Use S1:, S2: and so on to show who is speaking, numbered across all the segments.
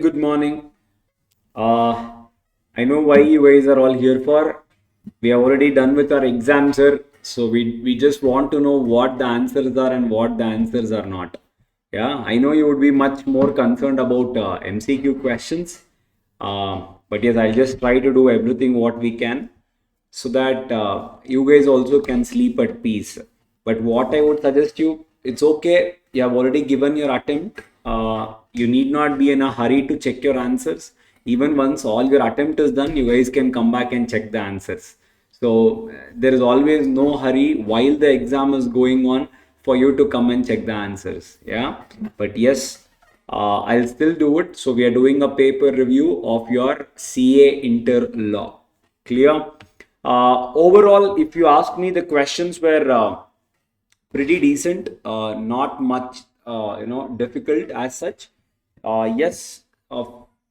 S1: good morning. I know why you guys are all here for. We are already done with our exam, sir. So we just want to know what the answers are and what the answers are not. Yeah, I know you would be much more concerned about MCQ questions. But yes, I'll just try to do everything what we can so that you guys also can sleep at peace. But what I would suggest you, it's okay. You have already given your attempt. You need not be in a hurry to check your answers. Even once all your attempt is done, you guys can come back and check the answers. So there is always no hurry while the exam is going on for you to come and check the answers. Yeah. But yes, I'll still do it. So we are doing a paper review of your CA Inter Law. Clear? Overall, if you ask me, the questions were pretty decent, not much, difficult as such. Yes,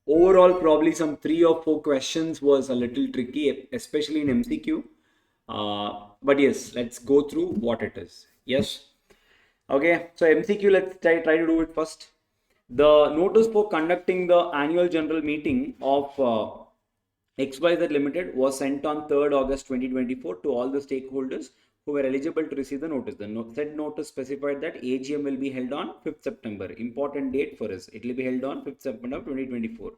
S1: overall, probably some 3 or 4 questions was a little tricky, especially in MCQ. But yes, let's go through what it is. Yes. Okay, so MCQ, let's try to do it first. The notice for conducting the annual general meeting of XYZ Limited was sent on 3rd August 2024 to all the stakeholders who were eligible to receive the notice. The said notice specified that AGM will be held on 5th September. Important date for us. It will be held on 5th September 2024.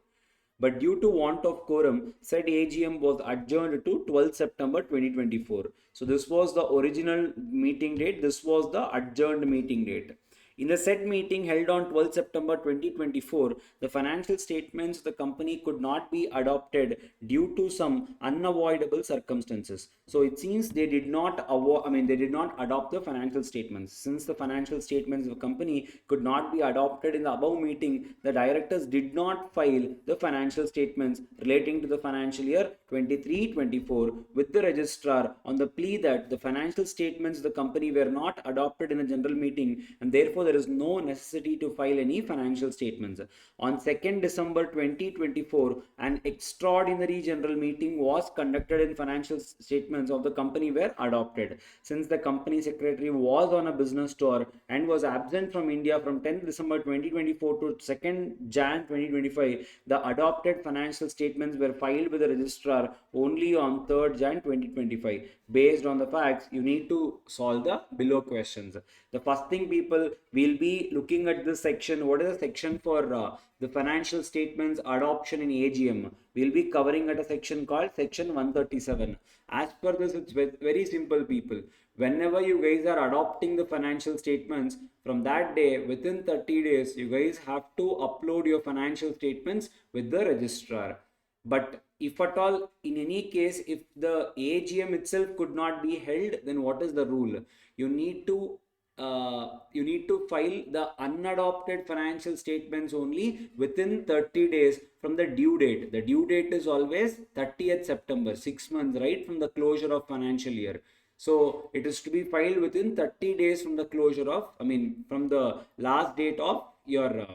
S1: But due to want of quorum, said AGM was adjourned to 12th September 2024. So this was the original meeting date. This was the adjourned meeting date. In the said meeting held on 12 September 2024, the financial statements of the company could not be adopted due to some unavoidable circumstances. So it seems they did not they did not adopt the financial statements. Since the financial statements of the company could not be adopted in the above meeting, the directors did not file the financial statements relating to the financial year 23-24 with the registrar on the plea that the financial statements of the company were not adopted in a general meeting and therefore there is no necessity to file any financial statements. On 2nd December 2024, an extraordinary general meeting was conducted and financial statements of the company were adopted. Since the company secretary was on a business tour and was absent from India from 10th December 2024 to 2nd Jan 2025, the adopted financial statements were filed with the registrar only on 3rd Jan 2025. Based on the facts, you need to solve the below questions. The first thing, people will be looking at this section. What is the section for the financial statements adoption in AGM? We'll be covering at a section called section 137. As per this, it's very simple, people. Whenever you guys are adopting the financial statements, from that day within 30 days you guys have to upload your financial statements with the registrar. But if at all, in any case, if the AGM itself could not be held, then what is the rule? You need to file the unadopted financial statements only within 30 days from the due date. The due date is always 30th September, 6 months, right, from the closure of financial year. So it is to be filed within 30 days from the closure of, from the last date of your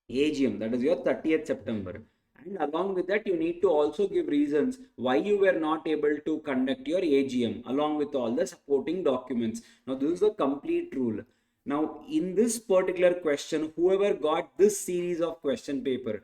S1: AGM, that is your 30th September. And along with that, you need to also give reasons why you were not able to conduct your AGM along with all the supporting documents. Now, this is the complete rule. Now, in this particular question, whoever got this series of question paper,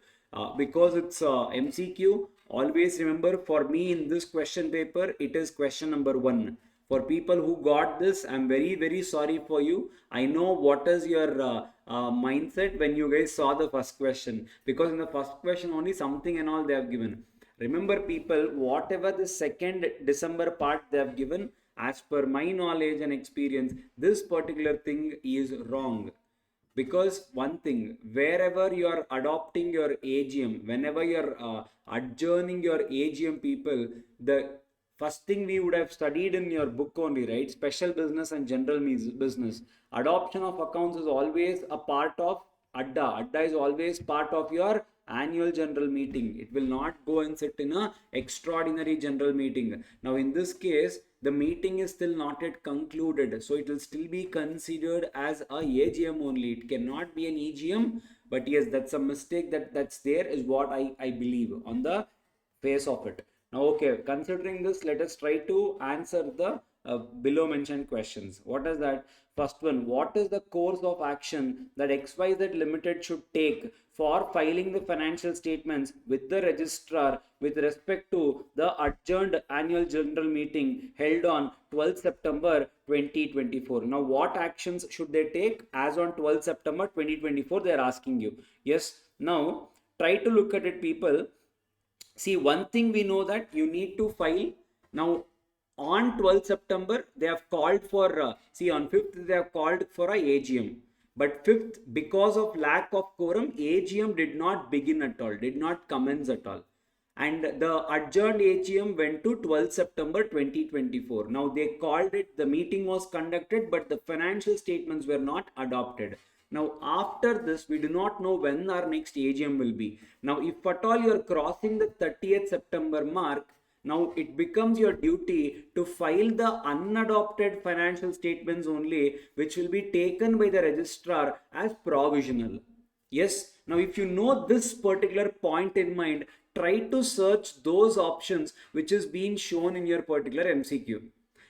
S1: because it's MCQ, always remember, for me in this question paper, it is question number 1. For people who got this, I'm very sorry for you. I know what is your mindset when you guys saw the first question, because in the first question only something and all they have given. Remember, people, whatever the 2nd December part they have given, as per my knowledge and experience, this particular thing is wrong. Because one thing, wherever you are adopting your AGM, whenever you're adjourning your AGM, people, the first thing we would have studied in your book only, right? Special business and general business. Adoption of accounts is always a part of ADDA. ADDA is always part of your annual general meeting. It will not go and sit in a extraordinary general meeting. Now, in this case, the meeting is still not yet concluded, so it will still be considered as a AGM only. It cannot be an EGM. But yes, that's a mistake that's there, is what I believe on the face of it. Now, okay, considering this, let us try to answer the below mentioned questions. What is that? First one, what is the course of action that XYZ Limited should take for filing the financial statements with the registrar with respect to the adjourned annual general meeting held on 12th September 2024. Now, what actions should they take as on 12th September 2024? They are asking you. Yes. Now, try to look at it, people. See, one thing we know that you need to file. Now, on 12th September, they have called for, see, on 5th, they have called for a AGM. But 5th, because of lack of quorum, AGM did not begin at all, did not commence at all. And the adjourned AGM went to 12th September 2024. Now, they called it, the meeting was conducted, but the financial statements were not adopted. Now, after this, we do not know when our next AGM will be. Now, if at all you are crossing the 30th September mark, now it becomes your duty to file the unadopted financial statements only, which will be taken by the registrar as provisional. Yes, now if you know this particular point in mind, try to search those options which is being shown in your particular MCQ.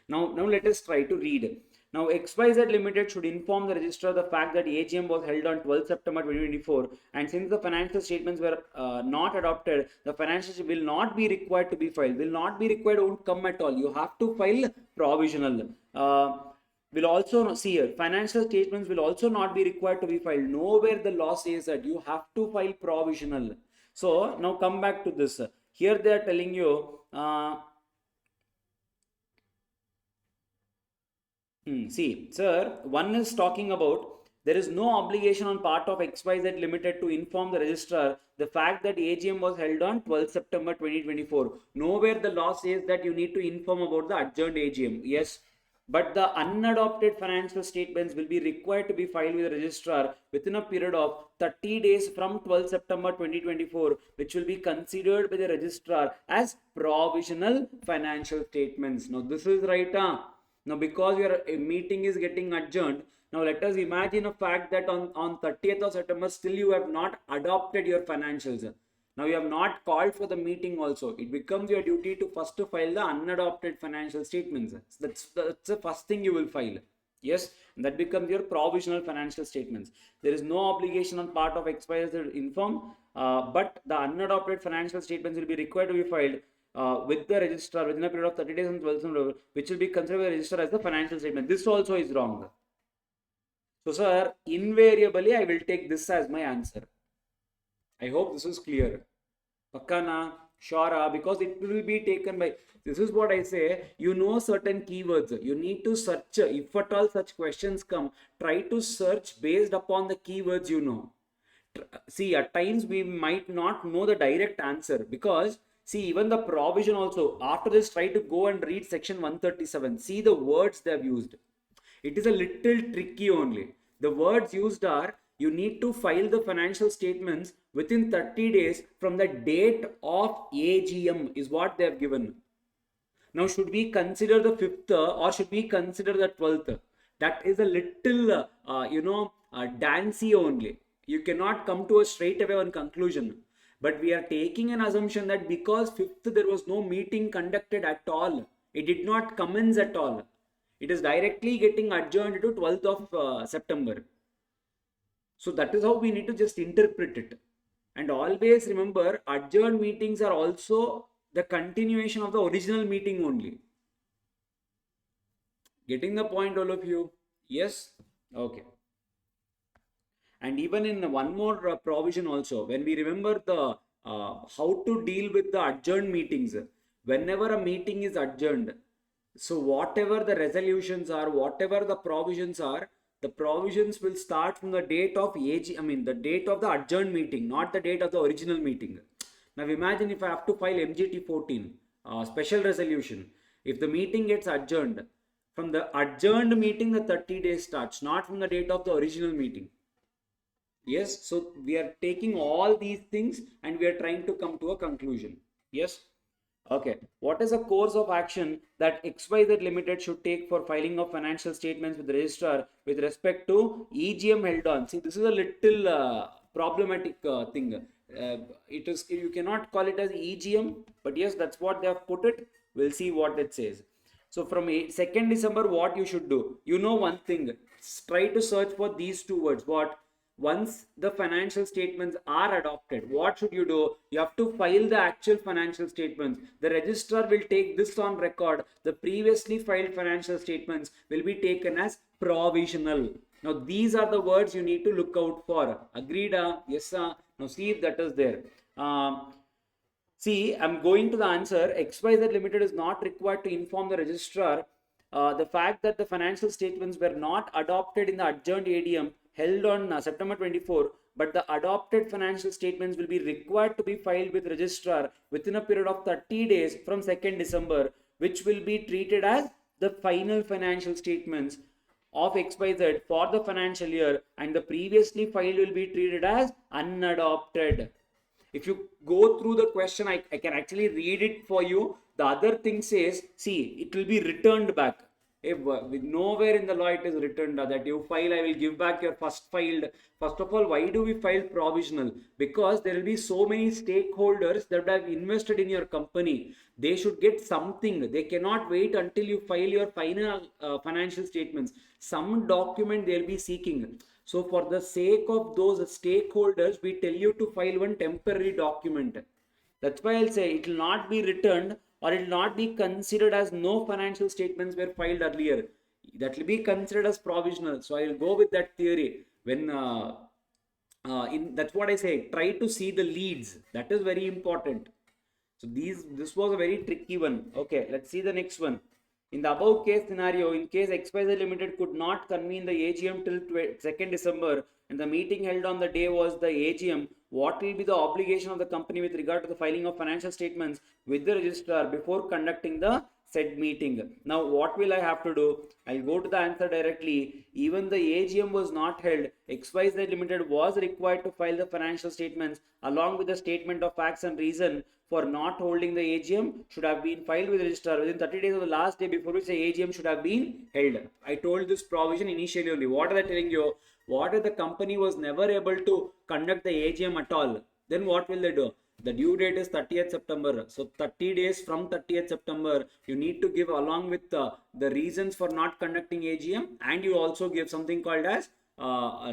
S1: Now let us try to read. Now, XYZ Limited should inform the registrar the fact that AGM was held on 12th September 2024, and since the financial statements were not adopted, the financial will not be required to be filed. Will not be required, won't come at all. You have to file provisional. Will also see here, financial statements will also not be required to be filed. Nowhere the law says that you have to file provisional. So, now come back to this. Here they are telling you. See, sir, one is talking about there is no obligation on part of XYZ Limited to inform the registrar the fact that AGM was held on 12th September 2024. Nowhere the law says that you need to inform about the adjourned AGM. Yes, but the unadopted financial statements will be required to be filed with the registrar within a period of 30 days from 12th September 2024, which will be considered by the registrar as provisional financial statements. Now, this is right, Now, because your meeting is getting adjourned, now let us imagine a fact that on 30th of September, still you have not adopted your financials. Now, you have not called for the meeting also. It becomes your duty to first to file the unadopted financial statements. That's the first thing you will file. Yes, that becomes your provisional financial statements. There is no obligation on part of XYZ to inform, but the unadopted financial statements will be required to be filed with the registrar within a period of 30 days and 12 which will be considered by the registrar as the financial statement. This also is wrong. So, sir, invariably, I will take this as my answer. I hope this is clear. Pakana, Shara, because it will be taken by, this is what I say, you know certain keywords. You need to search, if at all such questions come, try to search based upon the keywords you know. See, at times we might not know the direct answer because, see, even the provision also, after this, try to go and read section 137. See the words they have used. It is a little tricky only. The words used are, you need to file the financial statements within 30 days from the date of AGM is what they have given. Now, should we consider the 5th or should we consider the 12th? That is a little, dancy only. You cannot come to a straight away on conclusion. But we are taking an assumption that because 5th there was no meeting conducted at all. It did not commence at all. It is directly getting adjourned to 12th of September. So that is how we need to just interpret it. And always remember, adjourned meetings are also the continuation of the original meeting only. Getting the point, all of you? Yes? Okay. And even in one more provision also, when we remember the how to deal with the adjourned meetings, whenever a meeting is adjourned, so whatever the resolutions are, whatever the provisions are, the provisions will start from the date of the date of the adjourned meeting, not the date of the original meeting. Now imagine if I have to file MGT 14, special resolution. If the meeting gets adjourned, from the adjourned meeting, the 30 days starts, not from the date of the original meeting. Yes, so we are taking all these things and we are trying to come to a conclusion. Yes. Okay. What is a course of action that XYZ Limited should take for filing of financial statements with the registrar with respect to EGM held on? See, this is a little problematic thing. It is, you cannot call it as EGM, but yes, that's what they have put it. We'll see what it says. So from 2nd December, what you should do? You know one thing. Try to search for these two words. What? Once the financial statements are adopted, what should you do? You have to file the actual financial statements. The registrar will take this on record. The previously filed financial statements will be taken as provisional. Now these are the words you need to look out for. Agreed? Yes, sir. Now see if that is there. See, I'm going to the answer. XYZ Limited is not required to inform the registrar the fact that the financial statements were not adopted in the adjourned ADM held on September 24, but the adopted financial statements will be required to be filed with registrar within a period of 30 days from 2nd December, which will be treated as the final financial statements of XYZ for the financial year, and the previously filed will be treated as unadopted. If you go through the question, I can actually read it for you. The other thing says, see, it will be returned back. If with nowhere in the law it is written that you file, I will give back your first filed. First of all, why do we file provisional? Because there will be so many stakeholders that have invested in your company. They should get something. They cannot wait until you file your final financial statements. Some document they will be seeking. So for the sake of those stakeholders, we tell you to file one temporary document. That's why I'll say it will not be returned, or it will not be considered as no financial statements were filed earlier. That will be considered as provisional. So I will go with that theory. When that's what I say. Try to see the leads. That is very important. So this was a very tricky one. Okay, let's see the next one. In the above case scenario, in case XYZ Limited could not convene the AGM till 2nd December and the meeting held on the day was the AGM, what will be the obligation of the company with regard to the filing of financial statements with the registrar before conducting the said meeting? Now, what will I have to do? I'll go to the answer directly. Even the AGM was not held, XYZ Limited was required to file the financial statements along with the statement of facts and reason for not holding the AGM should have been filed with the registrar within 30 days of the last day before which the AGM should have been held. I told this provision initially only. What are they telling you? What if the company was never able to conduct the AGM at all? Then what will they do? The due date is 30th September. So 30 days from 30th September, you need to give along with the reasons for not conducting AGM, and you also give something called as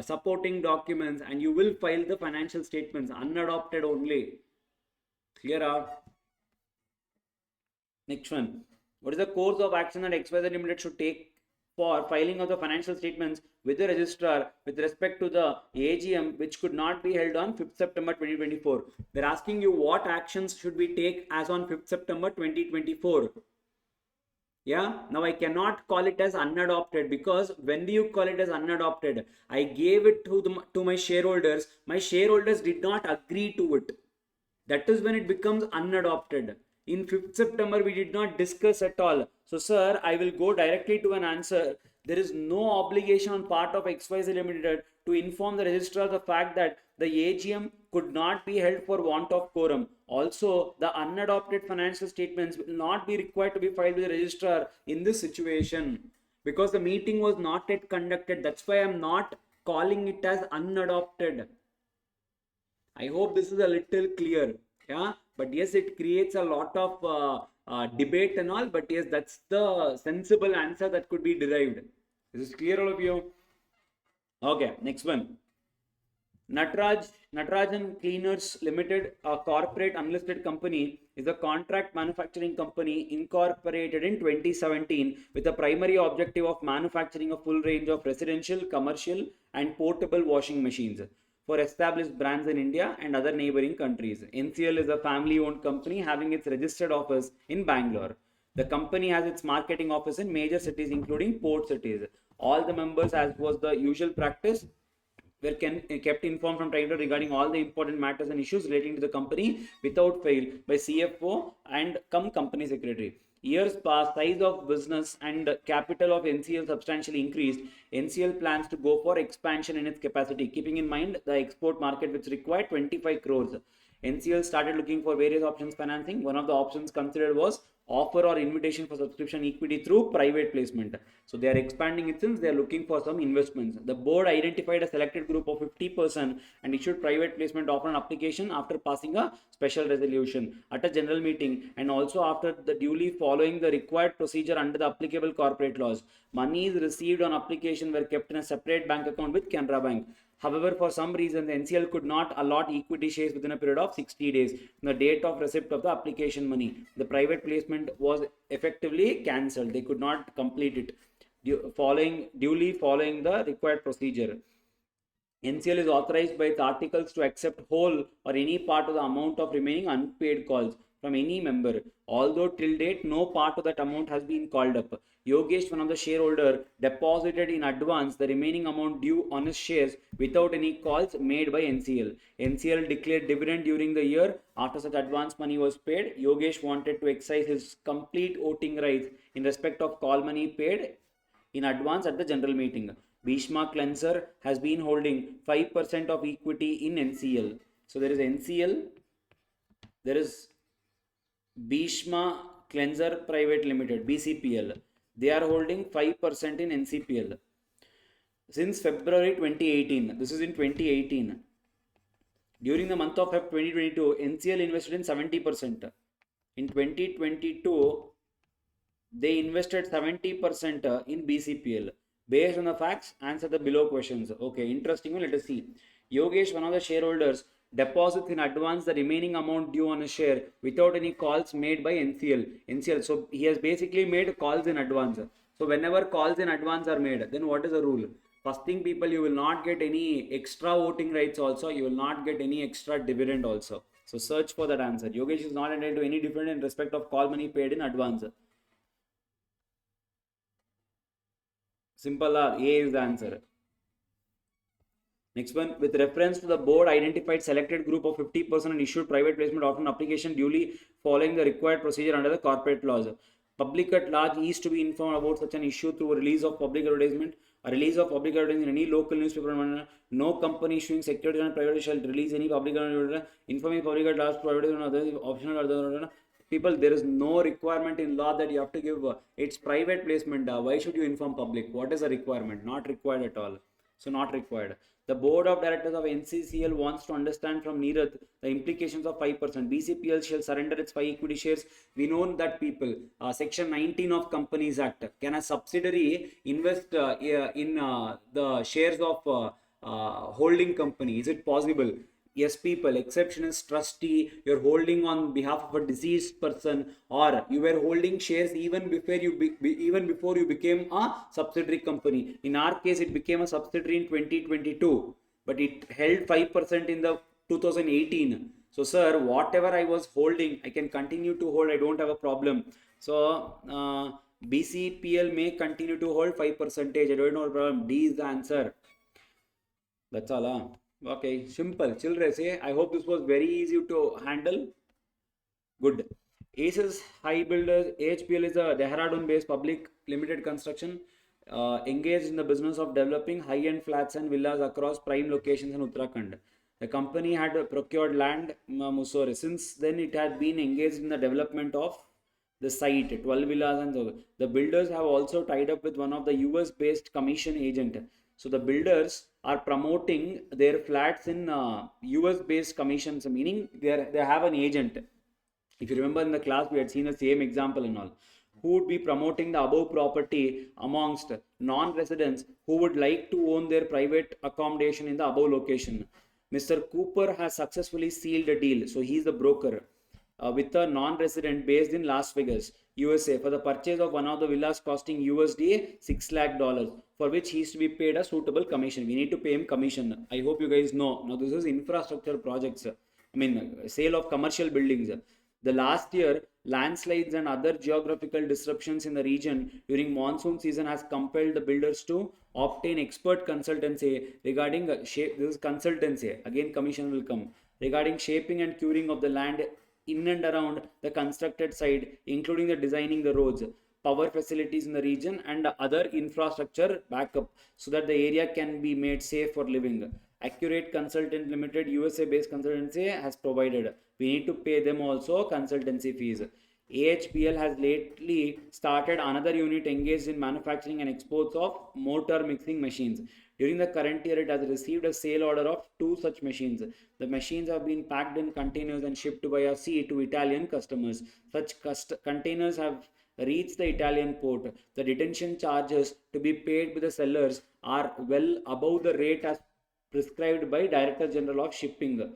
S1: supporting documents, and you will file the financial statements unadopted only. Clear? Next one. What is the course of action that XYZ Limited should take for filing of the financial statements with the registrar with respect to the AGM which could not be held on 5th September 2024? They're asking you what actions should we take as on 5th September 2024. Yeah, now I cannot call it as unadopted, because when do you call it as unadopted? I gave it to my shareholders. My shareholders did not agree to it. That is when it becomes unadopted. In 5th September, we did not discuss at all. So, sir, I will go directly to an answer. There is no obligation on part of XYZ Limited to inform the registrar the fact that the AGM could not be held for want of quorum. Also, the unadopted financial statements will not be required to be filed with the registrar in this situation, because the meeting was not yet conducted. That's why I am not calling it as unadopted. I hope this is a little clear. Yeah, but yes, it creates a lot of debate and all, but yes, that's the sensible answer that could be derived. Is this clear, all of you? Okay, next one. Natarajan Cleaners Limited, a corporate unlisted company, is a contract manufacturing company incorporated in 2017 with a primary objective of manufacturing a full range of residential, commercial, and portable washing machines for established brands in India and other neighboring countries. NCL is a family-owned company having its registered office in Bangalore. The company has its marketing office in major cities including port cities. All the members, as was the usual practice, were kept informed from time to time regarding all the important matters and issues relating to the company without fail by CFO and company secretary. Years passed, size of business and capital of NCL substantially increased. NCL plans to go for expansion in its capacity, keeping in mind the export market which required 25 crores. NCL started looking for various options financing. One of the options considered was offer or invitation for subscription equity through private placement. So they are expanding it since they are looking for some investments. The board identified a selected group of 50% and issued private placement offer an application after passing a special resolution at a general meeting, and also after the duly following the required procedure under the applicable corporate laws. Monies received on application were kept in a separate bank account with Canara Bank. However, for some reason, the NCL could not allot equity shares within a period of 60 days from the date of receipt of the application money. The private placement was effectively cancelled. They could not complete it duly following the required procedure. NCL is authorized by its articles to accept whole or any part of the amount of remaining unpaid calls from any member, although till date no part of that amount has been called up. Yogesh, one of the shareholder, deposited in advance the remaining amount due on his shares without any calls made by NCL. NCL declared dividend during the year. After such advance money was paid, Yogesh wanted to exercise his complete voting rights in respect of call money paid in advance at the general meeting. Bhishma Cleanser has been holding 5% of equity in NCL. So there is NCL, there is Bhishma Cleanser Private Limited, BCPL. They are holding 5% in NCPL. Since February 2018, this is in 2018. During the month of February 2022, NCL invested in 70%. In 2022, they invested 70% in BCPL. Based on the facts, answer the below questions. Okay, interesting one. Let us see. Yogesh, one of the shareholders, deposits in advance the remaining amount due on a share without any calls made by NCL. So he has basically made calls in advance. So whenever calls in advance are made, then what is the rule? First thing, people, you will not get any extra voting rights also. You will not get any extra dividend also. So search for that answer. Yogesh is not entitled to any dividend in respect of call money paid in advance. Simple, A is the answer. Next one, with reference to the board identified selected group of 50% and issued private placement offer an application duly following the required procedure under the corporate laws. Public at large is to be informed about such an issue through a release of public advertisement. A release of public advertisement in any local newspaper. No company issuing securities and private shall release any public advertisement. Informing public at large to advertise on other optional other. People, there is no requirement in law that you have to give it's private placement. Why should you inform public? What is the requirement? Not required at all. So not required. The board of directors of NCCL wants to understand from Neerath the implications of 5%. BCPL shall surrender its 5 equity shares. We know that, people, section 19 of Companies Act, can a subsidiary invest in the shares of holding company? Is it possible? Yes, people, exception is trustee, you're holding on behalf of a deceased person, or you were holding shares even before you became a subsidiary company. In our case, it became a subsidiary in 2022, but it held 5% in the 2018. So, sir, whatever I was holding, I can continue to hold. I don't have a problem. So, BCPL may continue to hold 5%. I don't have a problem. D is the answer. That's all. Okay, simple. Children, say, I hope this was very easy to handle. Good. ACES High Builders, AHPL is a Dehradun based public limited construction engaged in the business of developing high-end flats and villas across prime locations in Uttarakhand. The company had procured land Mussoorie. Since then, it had been engaged in the development of the site, 12 villas, and so the builders have also tied up with one of the US based commission agent. So the builders are promoting their flats in US based commissions, meaning they have an agent. If you remember in the class, we had seen the same example and all. Who would be promoting the above property amongst non-residents who would like to own their private accommodation in the above location. Mr. Cooper has successfully sealed a deal. So he is the broker with a non-resident based in Las Vegas, USA, for the purchase of one of the villas costing USD $6 lakh, for which he is to be paid a suitable commission. We need to pay him commission. I hope you guys know. Now this is infrastructure projects. Sale of commercial buildings. The last year, landslides and other geographical disruptions in the region during monsoon season has compelled the builders to obtain expert consultancy regarding shape. This is consultancy. Again, commission will come regarding shaping and curing of the land in and around the constructed site, including the designing the roads, power facilities in the region, and other infrastructure backup, so that the area can be made safe for living. Accurate Consultant Limited, USA based consultancy, has provided. We need to pay them also consultancy fees. AHPL has lately started another unit engaged in manufacturing and exports of mortar mixing machines. During the current year, it has received a sale order of 2 such machines. The machines have been packed in containers and shipped via sea to Italian customers. Such containers have reached the Italian port. The detention charges to be paid by the sellers are well above the rate as prescribed by Director General of Shipping.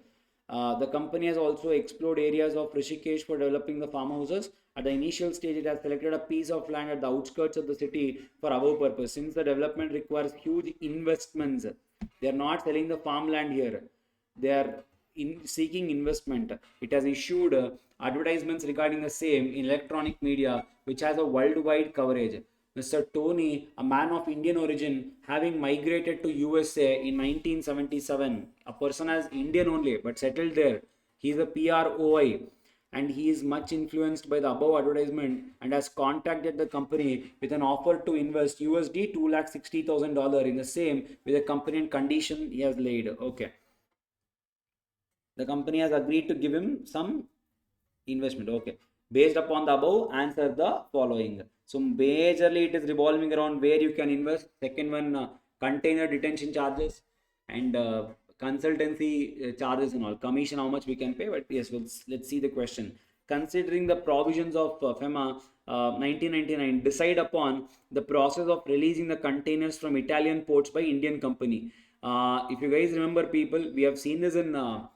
S1: The company has also explored areas of Rishikesh for developing the farmhouses. At the initial stage, it has selected a piece of land at the outskirts of the city for above purpose. Since the development requires huge investments, they are not selling the farmland here. They are seeking investment. It has issued advertisements regarding the same in electronic media, which has a worldwide coverage. Mr. Tony, a man of Indian origin, having migrated to USA in 1977, a person as Indian only but settled there. He is a PROI and he is much influenced by the above advertisement and has contacted the company with an offer to invest USD $260,000 in the same with a company and condition he has laid. Okay. The company has agreed to give him some investment. Okay. Based upon the above, answer the following. So majorly it is revolving around where you can invest. Second one, container detention charges and consultancy charges and all. Commission, how much we can pay. But yes, let's see the question. Considering the provisions of FEMA 1999, decide upon the process of releasing the containers from Italian ports by Indian company. If you guys remember, people, we have seen this in the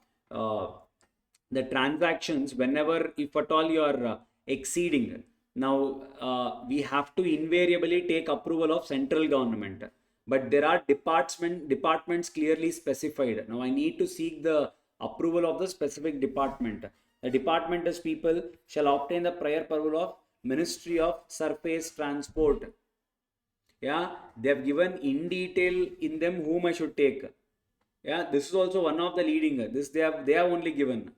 S1: transactions whenever if at all you are exceeding. Now we have to invariably take approval of central government, but there are departments clearly specified. Now I need to seek the approval of the specific department. The department is people shall obtain the prior approval of Ministry of Surface Transport. Yeah, they have given in detail in them whom I should take. Yeah, this is also one of the leading. This they have only given.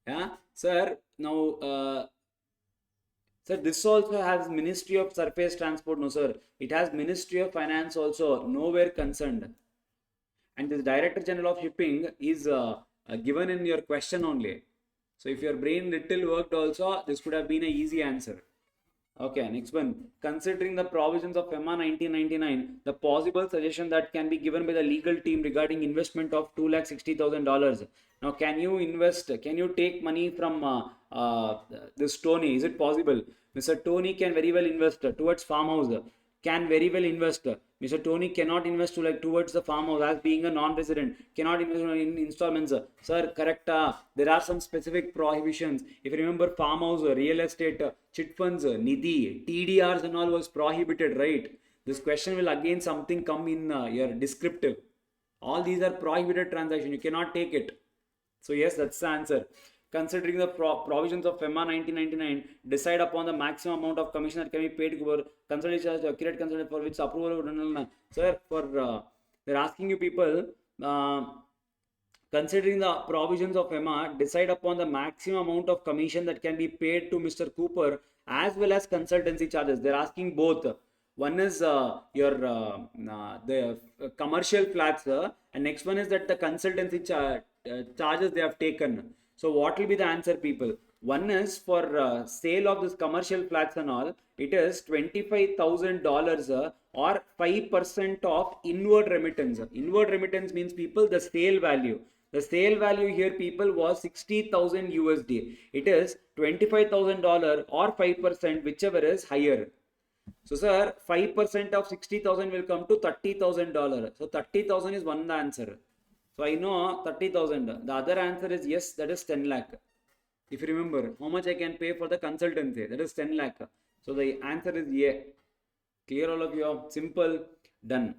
S1: Yeah, sir. Now, sir, this also has Ministry of Surface Transport. No, sir. It has Ministry of Finance also. Nowhere concerned. And this Director General of Shipping is given in your question only. So if your brain little worked also, this could have been an easy answer. Okay, next one. Considering the provisions of FEMA 1999, the possible suggestion that can be given by the legal team regarding investment of $260,000. Now, can you invest? Can you take money from this Tony? Is it possible? Mr. Tony can very well invest towards farmhouse. Can very well invest. Mr. Tony cannot invest towards the farmhouse as being a non-resident. Cannot invest in installments. Sir, correct. There are some specific prohibitions. If you remember, farmhouse, real estate, chit funds, nidhi, TDRs and all was prohibited, right? This question will again something come in your descriptive. All these are prohibited transactions. You cannot take it. So yes, that's the answer. Considering the provisions of FEMA 1999, decide upon the maximum amount of commission that can be paid for consultation, accurate consultation for which approval. Sir, for they're asking you people, considering the provisions of FEMA, decide upon the maximum amount of commission that can be paid to Mr. Cooper as well as consultancy charges. They're asking both. One is the commercial flats, and next one is that the consultancy charges they have taken. So what will be the answer, people? One is for sale of this commercial flats and all, it is $25,000 or 5% of inward remittance. Inward remittance means, people, the sale value. The sale value here, people, was 60,000 USD. It is $25,000 or 5%, whichever is higher. So, sir, 5% of 60,000 will come to $30,000. So, 30,000 is one answer. So, I know 30,000. The other answer is yes, that is 10 lakh. If you remember, how much I can pay for the consultancy, that is 10 lakh. So, the answer is yeah. Clear all of you? Simple, done.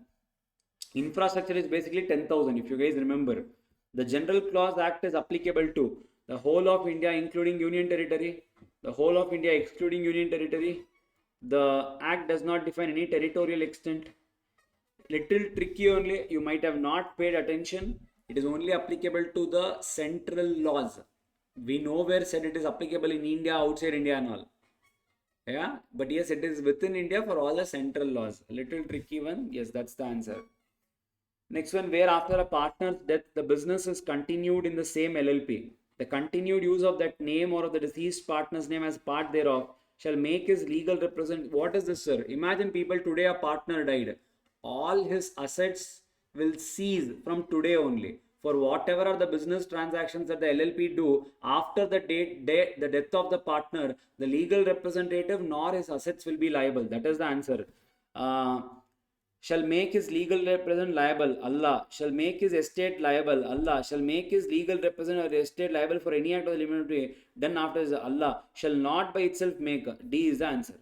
S1: Infrastructure is basically 10,000, if you guys remember. The General Clause Act is applicable to the whole of India, including Union Territory, the whole of India, excluding Union Territory. The Act does not define any territorial extent. Little tricky only, you might have not paid attention. It is only applicable to the central laws. We nowhere said it is applicable in India, outside India and all. Yeah, but yes, it is within India for all the central laws. A little tricky one. Yes, that's the answer. Next one, where after a partner's death, the business is continued in the same LLP. the continued use of that name or of the deceased partner's name as part thereof shall make his legal represent. What is this, sir? Imagine people today, a partner died. All his assets will cease from today only. For whatever are the business transactions that the LLP do after the the death of the partner, the legal representative nor his assets will be liable. That is the answer. Uh, shall make his legal representative liable, Allah. Shall make his estate liable, Allah. Shall make his legal representative or estate liable for any act of the eliminatory done after his, Allah. Shall not by itself make. D is the answer.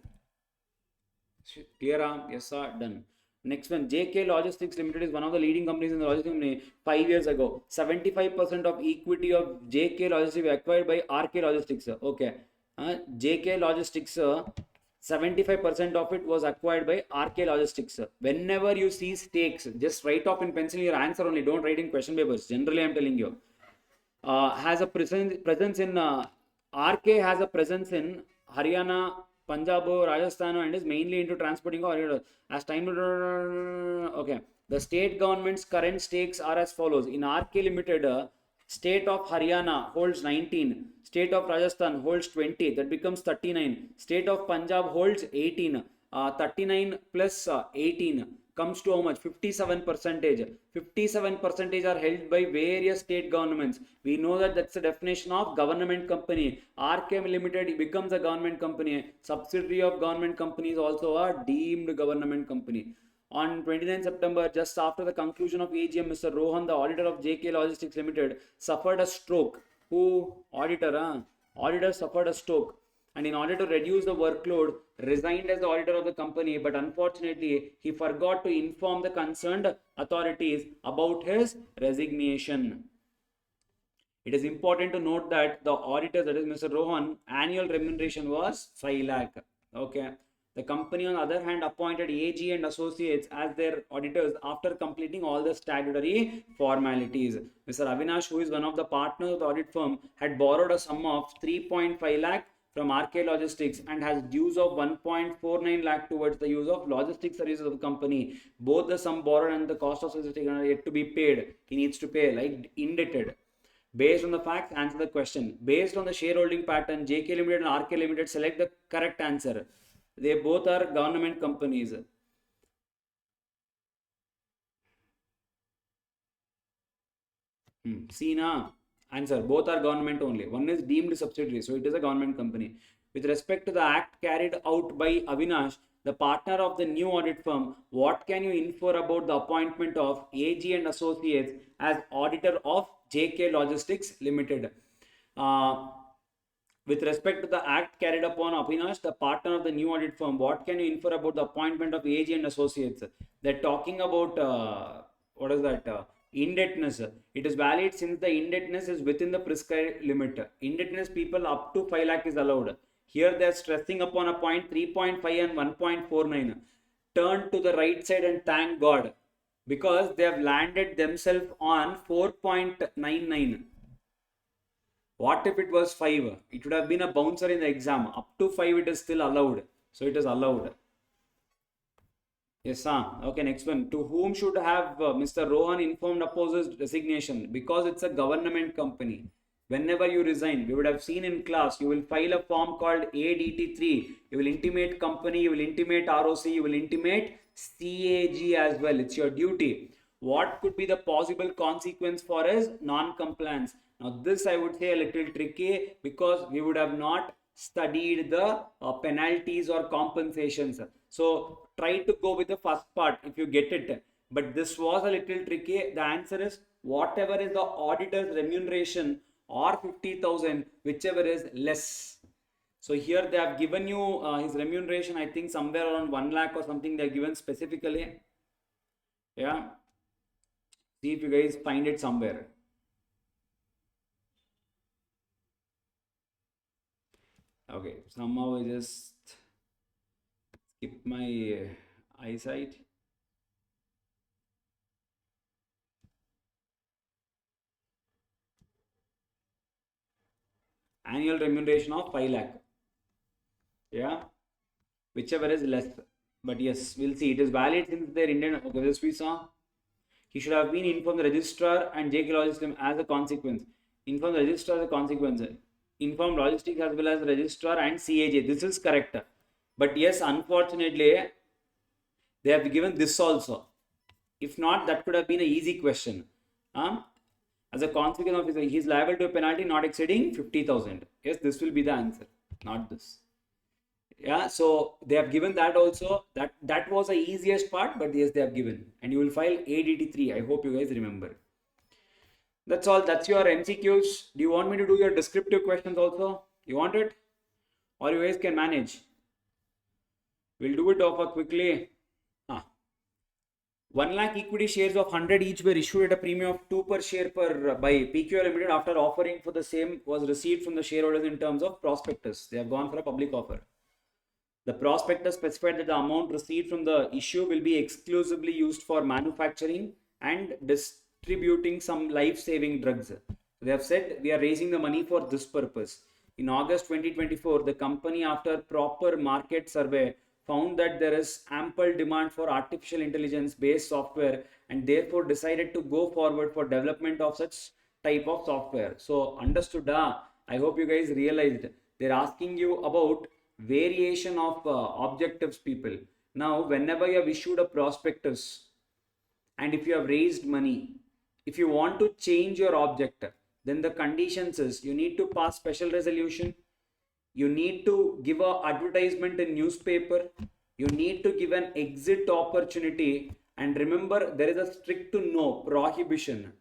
S1: Clear? Yes, sir. Done. Next one, JK Logistics Limited is one of the leading companies in the logistics company. 5 years ago, 75% of equity of JK Logistics were acquired by RK Logistics. Okay, JK Logistics, 75% of it was acquired by RK Logistics. Whenever you see stakes, just write off in pencil your answer only. Don't write in question papers. Generally, I'm telling you. Has a presence in RK has a presence in Haryana, Punjab, Rajasthan, and is mainly into transporting or as time. Okay, the state government's current stakes are as follows. In RK Limited, state of Haryana holds 19, state of Rajasthan holds 20, that becomes 39. State of Punjab holds 18. 39 plus 18 comes to how much? 57 percentage. 57 percentage are held by various state governments. We know that that's the definition of government company. RK Limited becomes a government company. Subsidiary of government company is also a deemed government company. On 29 September, just after the conclusion of AGM, Mr. Rohan, the auditor of JK Logistics Limited, suffered a stroke. Who? Auditor, Auditor suffered a stroke, and in order to reduce the workload, resigned as the auditor of the company, but unfortunately, he forgot to inform the concerned authorities about his resignation. It is important to note that the auditor, that is Mr. Rohan, annual remuneration was 5 lakh. Okay. The company, on the other hand, appointed AG and Associates as their auditors after completing all the statutory formalities. Mr. Avinash, who is one of the partners of the audit firm, had borrowed a sum of 3.5 lakh from RK Logistics and has dues of 1.49 lakh towards the use of logistics services of the company. Both the sum borrowed and the cost of services are yet to be paid. He needs to pay, like indebted. Based on the facts, answer the question. Based on the shareholding pattern, JK Limited and RK Limited, select the correct answer. They both are government companies. See na? Answer. Both are government only. One is deemed subsidiary, so it is a government company. With respect to the act carried out by Avinash, the partner of the new audit firm, what can you infer about the appointment of AG and Associates as auditor of JK Logistics Limited? With respect to the act carried upon Avinash, the partner of the new audit firm, what can you infer about the appointment of AG and Associates? They're talking about what is that? Indebtedness. It is valid since the indebtedness is within the prescribed limit. Indebtedness people up to 5 lakh is allowed. Here they are stressing upon a point 3.5 and 1.49. Turn to the right side and thank God, because they have landed themselves on 4.99. What if it was 5? It would have been a bouncer in the exam. Up to 5 it is still allowed. So it is allowed. Yes, sir. Okay, next one. To whom should have Mr. Rohan informed opposes resignation? Because it's a government company. Whenever you resign, we would have seen in class, you will file a form called ADT3. You will intimate company, you will intimate ROC, you will intimate CAG as well. It's your duty. What could be the possible consequence for his non-compliance? Now, this I would say a little tricky, because we would have not studied the penalties or compensations. So, try to go with the first part if you get it. But this was a little tricky. The answer is whatever is the auditor's remuneration or 50,000, whichever is less. So here they have given you his remuneration, I think somewhere around 1 lakh or something they are given specifically. Yeah. See if you guys find it somewhere. Okay, somehow I just skip my eyesight. Annual remuneration of 5 lakh. Yeah, whichever is less. But yes, we'll see. It is valid since they're Indian. Okay, this we saw. He should have been informed the registrar and JK Logistics as a consequence. Inform the registrar the consequence. Inform logistics as well as registrar and CAJ. This is correct. But yes, unfortunately, they have given this also. If not, that could have been an easy question. As a consequence of his, he is liable to a penalty not exceeding 50,000. Yes, this will be the answer, not this. Yeah, so they have given that also. That was the easiest part, but yes, they have given. And you will file ADT3. I hope you guys remember. That's all. That's your MCQs. Do you want me to do your descriptive questions also? You want it? Or you guys can manage? We'll do it over quickly. 1 lakh equity shares of 100 each were issued at a premium of 2 per share by PQL Limited after offering for the same was received from the shareholders in terms of prospectus. They have gone for a public offer. The prospectus specified that the amount received from the issue will be exclusively used for manufacturing and distributing some life-saving drugs. They have said we are raising the money for this purpose. In August 2024, the company, after proper market survey, found that there is ample demand for artificial intelligence based software and therefore decided to go forward for development of such type of software. So understood? I hope you guys realized. They're asking you about variation of objectives, people. Now, whenever you have issued a prospectus and if you have raised money, if you want to change your object, then the conditions is you need to pass special resolution, you need to give a advertisement in newspaper, you need to give an exit opportunity, and remember there is a strict to no prohibition.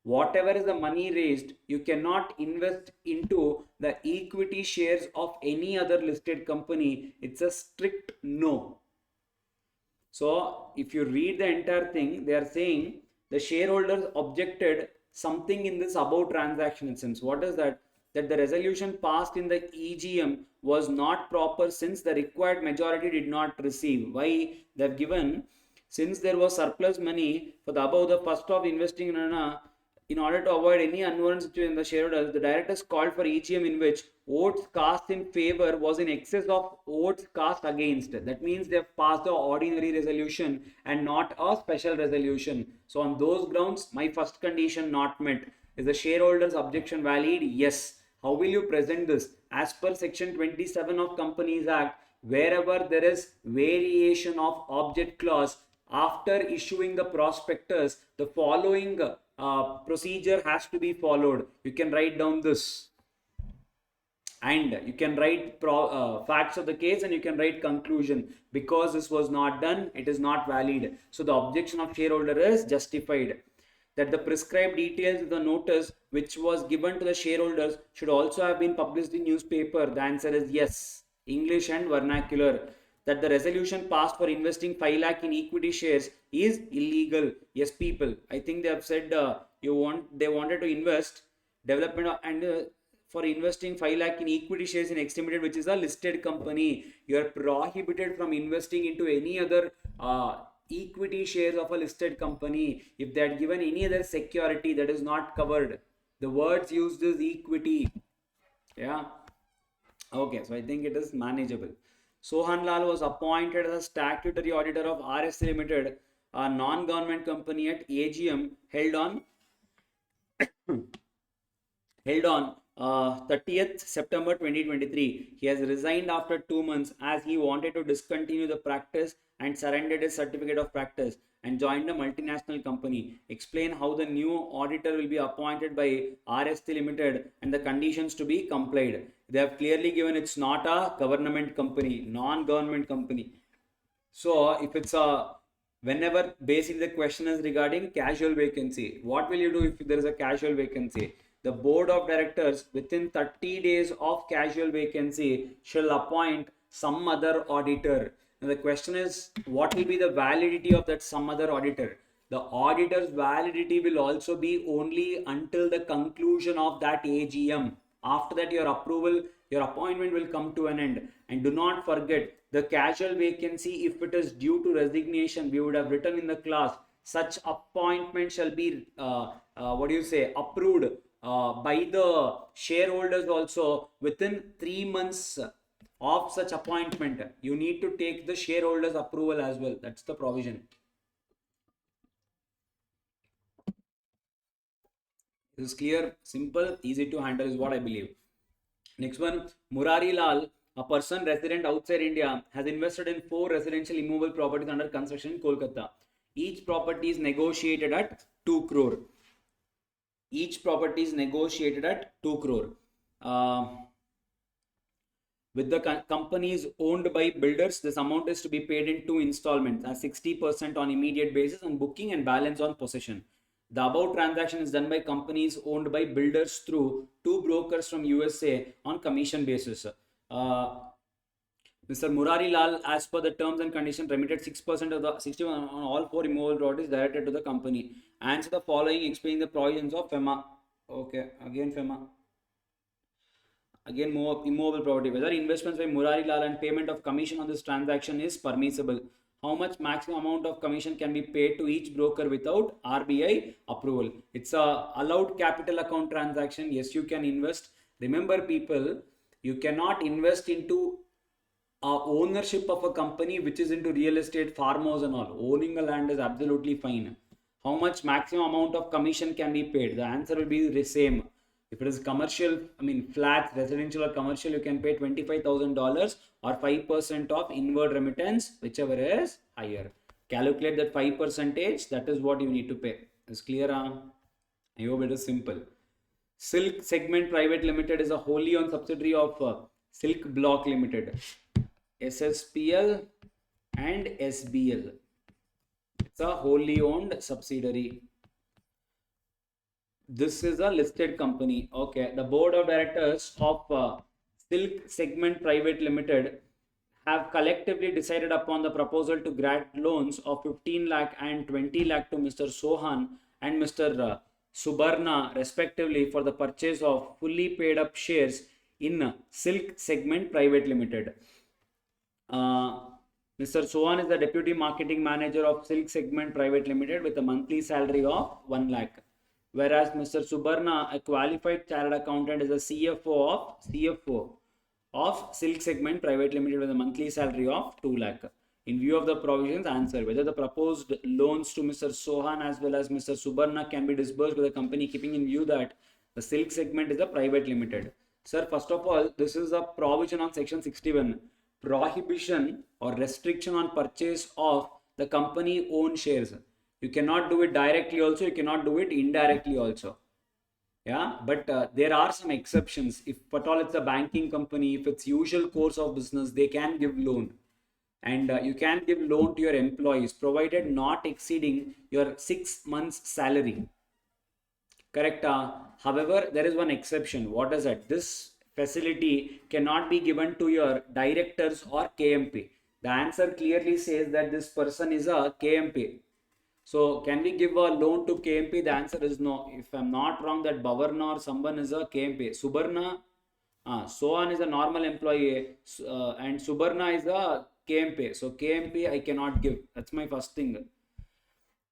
S1: Whatever is the money raised, you cannot invest into the equity shares of any other listed company. It's a strict no. So if you read the entire thing, they are saying the shareholders objected something in this above transaction sense. What is that? That the resolution passed in the EGM was not proper since the required majority did not receive. Why? They have given, since there was surplus money for the above the first of investing in order to avoid any unwarranted situation in the shareholders, the directors called for EGM in which votes cast in favor was in excess of votes cast against. That means they have passed the ordinary resolution and not a special resolution. So on those grounds, my first condition not met. Is the shareholders' objection valid? Yes. How will you present this? As per section 27 of Companies Act, wherever there is variation of object clause, after issuing the prospectus, the following procedure has to be followed. You can write down this, and you can write facts of the case, and you can write conclusion. Because this was not done, it is not valid. So the objection of shareholder is justified. That the prescribed details of the notice which was given to the shareholders should also have been published in newspaper. The answer is yes. English and vernacular. That the resolution passed for investing 5 lakh in equity shares is illegal. Yes, people. I think they have said they wanted to invest development and for investing 5 lakh in equity shares in Extended Limited, which is a listed company. You are prohibited from investing into any other equity shares of a listed company. If they had given any other security, that is not covered. The words used is equity. Yeah. Okay, so I think it is manageable. Sohan Lal was appointed as a statutory auditor of RSC Limited, a non-government company, at AGM held on 30th September 2023. He has resigned after 2 months as he wanted to discontinue the practice and surrendered his certificate of practice and joined a multinational company. Explain how the new auditor will be appointed by RST Limited and the conditions to be complied. They have clearly given it's not a government company, non-government company. So if it's a, whenever basically the question is regarding casual vacancy, what will you do if there is a casual vacancy? The board of directors within 30 days of casual vacancy shall appoint some other auditor. Now the question is, what will be the validity of that some other auditor? The auditor's validity will also be only until the conclusion of that AGM. After that, your approval, your appointment will come to an end. And do not forget, the casual vacancy, if it is due to resignation, we would have written in the class, such appointment shall be approved by the shareholders also within 3 months of such appointment. You need to take the shareholders approval as well. That's the provision. This is clear, simple, easy to handle is what I believe. Next one, Murari Lal, a person resident outside India, has invested in 4 residential immovable properties under construction in Kolkata. Each property is negotiated at 2 crore. Each property is negotiated at 2 crore. With the companies owned by builders, this amount is to be paid in 2 installments as 60% on immediate basis on booking and balance on possession. The above transaction is done by companies owned by builders through 2 brokers from USA on commission basis. Mr. Murari Lal, as per the terms and conditions, remitted 6% of the 61 on all 4 immovable properties directed to the company. Answer the following, explaining the provisions of FEMA. Okay, again FEMA. Again, more immovable property. Whether investments by Murari Lal and payment of commission on this transaction is permissible. How much maximum amount of commission can be paid to each broker without RBI approval? It's a allowed capital account transaction. Yes, you can invest. Remember, people, you cannot invest into ownership of a company which is into real estate, farmers and all. Owning a land is absolutely fine. How much maximum amount of commission can be paid? The answer will be the same. If it is commercial, I mean flats, residential or commercial, you can pay $25,000 or 5% of inward remittance, whichever is higher. Calculate that 5%, that is what you need to pay. Is clear? I hope it is simple. Silk Segment Private Limited is a wholly owned subsidiary of Silk Block Limited, SSPL and SBL. It's a wholly owned subsidiary. This is a listed company. Okay, the board of directors of Silk Segment Private Limited have collectively decided upon the proposal to grant loans of 15 lakh and 20 lakh to Mr. Sohan and Mr. Subarna respectively for the purchase of fully paid up shares in Silk Segment Private Limited. Mr. Sohan is the deputy marketing manager of Silk Segment Private Limited with a monthly salary of 1 lakh. Whereas Mr. Subarna, a qualified chartered accountant, is a CFO of Silk Segment Private Limited with a monthly salary of 2 lakh. In view of the provisions, answer whether the proposed loans to Mr. Sohan as well as Mr. Subarna can be disbursed by the company, keeping in view that the Silk Segment is a private limited. Sir, first of all, this is a provision on section 61, prohibition or restriction on purchase of the company owned shares. You cannot do it directly also, you cannot do it indirectly also. Yeah, but there are some exceptions. If at all it's a banking company, if it's usual course of business, they can give loan. And you can give loan to your employees provided not exceeding your 6 months salary. Correct? However, there is one exception. What is that? This facility cannot be given to your directors or KMP. The answer clearly says that this person is a KMP. So, can we give a loan to KMP? The answer is no. If I'm not wrong, that Bavarna or someone is a KMP. Subarna, Sohan is a normal employee and Subarna is a KMP. So, KMP I cannot give. That's my first thing.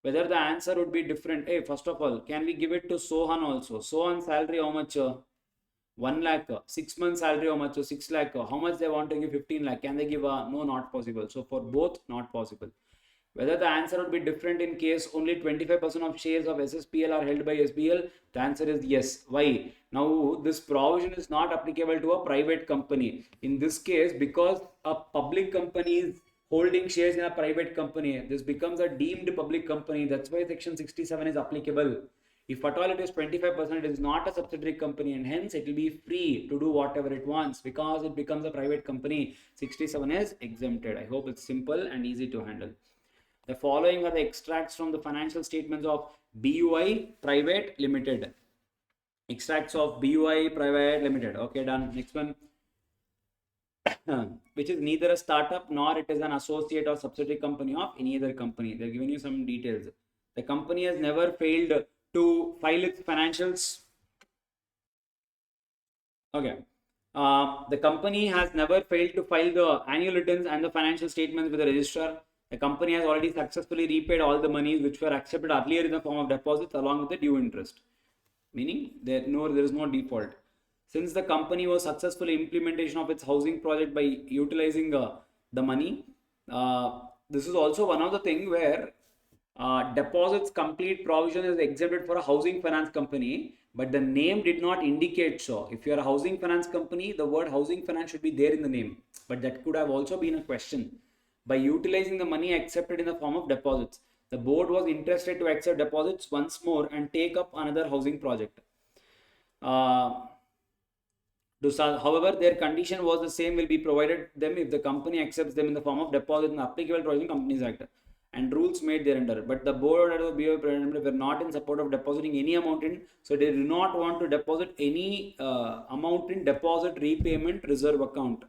S1: Whether the answer would be different. Hey, first of all, can we give it to Sohan also? Sohan salary how much? 1 lakh. 6 months salary how much? 6 lakh. How much they want to give? 15 lakh. Can they give a no? Not possible. So for both, not possible. Whether the answer would be different in case only 25% of shares of SSPL are held by SBL, the answer is yes. Why? Now, this provision is not applicable to a private company. In this case, because a public company is holding shares in a private company, this becomes a deemed public company. That's why section 67 is applicable. If at all it is 25%, it is not a subsidiary company and hence it will be free to do whatever it wants because it becomes a private company. 67 is exempted. I hope it's simple and easy to handle. The following are the extracts from the financial statements of BUI Private Limited. Extracts of BUI Private Limited. Okay, done. Next one. Which is neither a startup nor it is an associate or subsidiary company of any other company. They're giving you some details. The company has never failed to file its financials. Okay. The company has never failed to file the annual returns and the financial statements with the registrar. The company has already successfully repaid all the monies which were accepted earlier in the form of deposits along with the due interest. Meaning there is no default. Since the company was successful in implementation of its housing project by utilizing the money, this is also one of the things where deposits complete provision is exempted for a housing finance company but the name did not indicate so. If you are a housing finance company, the word housing finance should be there in the name, but that could have also been a question. By utilizing the money accepted in the form of deposits, the board was interested to accept deposits once more and take up another housing project. However, their condition was the same will be provided them if the company accepts them in the form of deposit in the applicable Provision Companies Act and rules made thereunder. But the board and the BOI were not in support of depositing any amount in, so they do not want to deposit any amount in deposit repayment reserve account.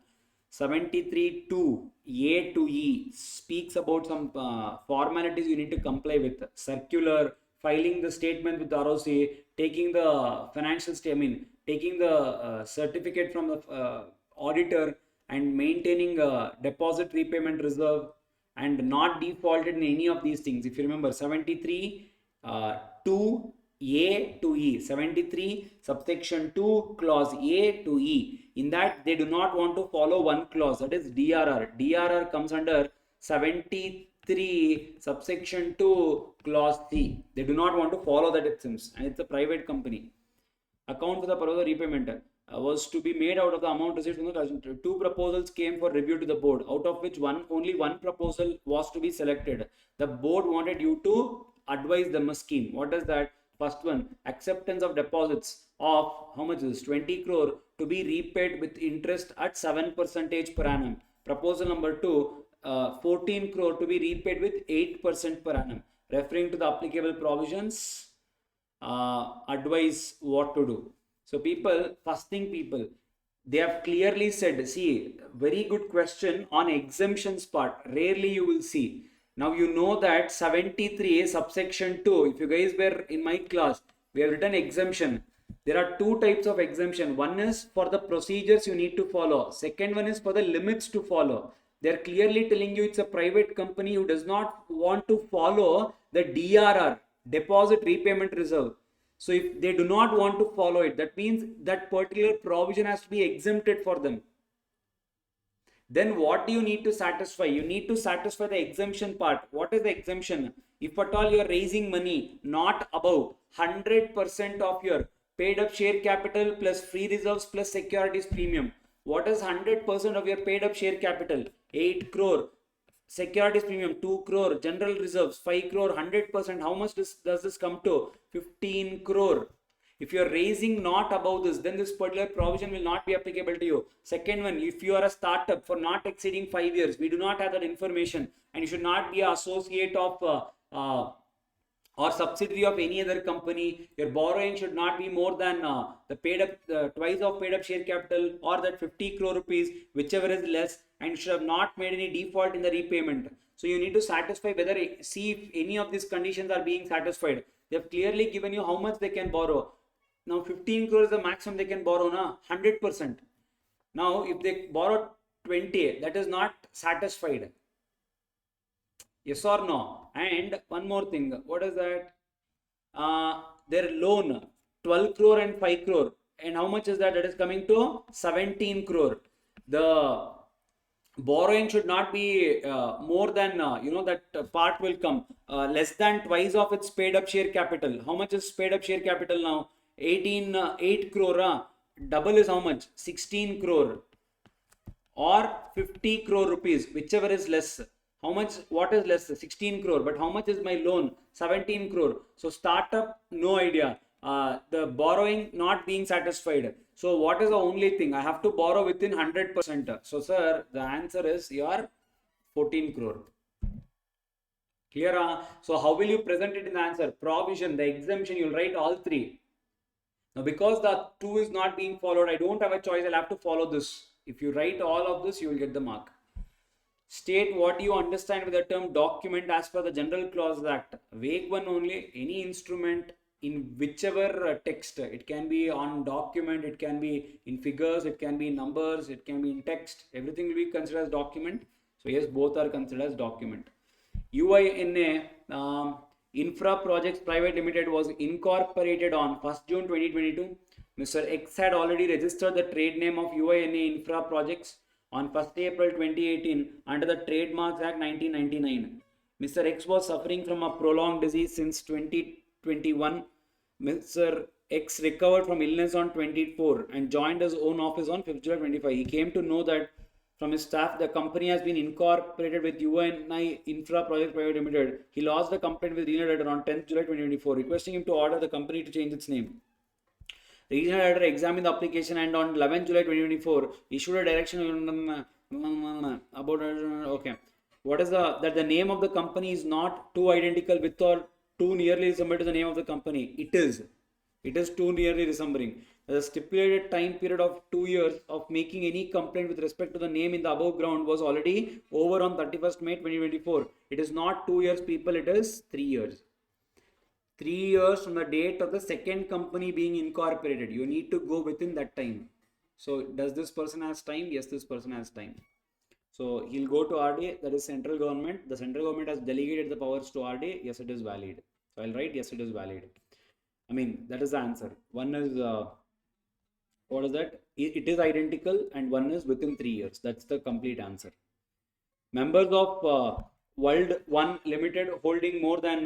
S1: 73(2) A to E speaks about some formalities you need to comply with. Circular, filing the statement with the ROC, taking the financial statement, taking the certificate from the auditor, and maintaining a deposit repayment reserve, and not defaulted in any of these things. If you remember 73 2 A to E, 73 subsection 2 clause A to E. In that they do not want to follow one clause, that is DRR. DRR comes under 73 subsection 2 clause C. They do not want to follow that, it seems, and it's a private company. Account for the proposal repayment was to be made out of the amount received from the customer. Two proposals came for review to the board, out of which only one proposal was to be selected. The board wanted you to advise them a scheme. What is that? First one, acceptance of deposits of how much is 20 crore to be repaid with interest at 7% per annum. Proposal number 2, 14 crore to be repaid with 8% per annum. Referring to the applicable provisions, advise what to do. So first thing people, they have clearly said, see, very good question on exemptions part. Rarely you will see. Now you know that 73 subsection 2, if you guys were in my class, we have written exemption. There are two types of exemption. One is for the procedures you need to follow. Second one is for the limits to follow. They are clearly telling you it's a private company who does not want to follow the DRR, deposit repayment reserve. So if they do not want to follow it, that means that particular provision has to be exempted for them. Then what do you need to satisfy? You need to satisfy the exemption part. What is the exemption? If at all you are raising money not above 100% of your paid up share capital plus free reserves plus securities premium. What is 100% of your paid up share capital? 8 crore. Securities premium 2 crore. General reserves 5 crore. 100%. How much does this come to? 15 crore. If you are raising not above this, then this particular provision will not be applicable to you. Second one, if you are a startup for not exceeding 5 years, we do not have that information, and you should not be an associate of or subsidiary of any other company. Your borrowing should not be more than the paid up twice of paid up share capital, or that 50 crore rupees, whichever is less, and you should have not made any default in the repayment. So you need to satisfy whether, see if any of these conditions are being satisfied. They have clearly given you how much they can borrow. Now 15 crore is the maximum they can borrow, na 100%. Now if they borrow 20, that is not satisfied. Yes or no? And one more thing, what is that? Their loan 12 crore and 5 crore, and how much is that? That is coming to 17 crore. The borrowing should not be more than that part will come less than twice of its paid up share capital. How much is paid up share capital now? 8 crore. Double is how much? 16 crore or 50 crore rupees, whichever is less. How much? What is less? 16 crore. But how much is my loan? 17 crore. So startup, no idea. The borrowing not being satisfied. So what is the only thing? I have to borrow within 100%. So sir, the answer is your 14 crore. Clear? So how will you present it in the answer? Provision, the exemption, you'll write all three. Now because the 2 is not being followed, I don't have a choice, I'll have to follow this. If you write all of this, you will get the mark. State what you understand with the term document as per the General Clause Act. Vague one only. Any instrument in whichever text. It can be on document, it can be in figures, it can be in numbers, it can be in text. Everything will be considered as document. So yes, both are considered as document. UINA Infra Projects Private Limited was incorporated on 1st June 2022. Mr. X had already registered the trade name of UINA Infra Projects on 1st April 2018 under the Trademarks Act 1999. Mr. X was suffering from a prolonged disease since 2021. Mr. X recovered from illness on 24 and joined his own office on 5th July 25. He came to know that from his staff the company has been incorporated with UNI Infra Project Private Limited. He lost the complaint with regional editor on 10th July 2024, requesting him to order the company to change its name. Regional editor examined the application and on 11th July 2024 issued a direction about what is the name of the company is not too identical with or too nearly similar to the name of the company. It is too nearly resembling. The stipulated time period of 2 years of making any complaint with respect to the name in the above ground was already over on 31st May 2024. It is not 2 years, people, it is 3 years. 3 years from the date of the second company being incorporated. You need to go within that time. So does this person has time? Yes, this person has time. So he'll go to RDA, that is central government. The central government has delegated the powers to RDA. Yes, it is valid. So I'll write yes, it is valid. I mean, that is the answer. One is, what is that? It is identical and one is within 3 years. That's the complete answer. Members of World One Limited holding more than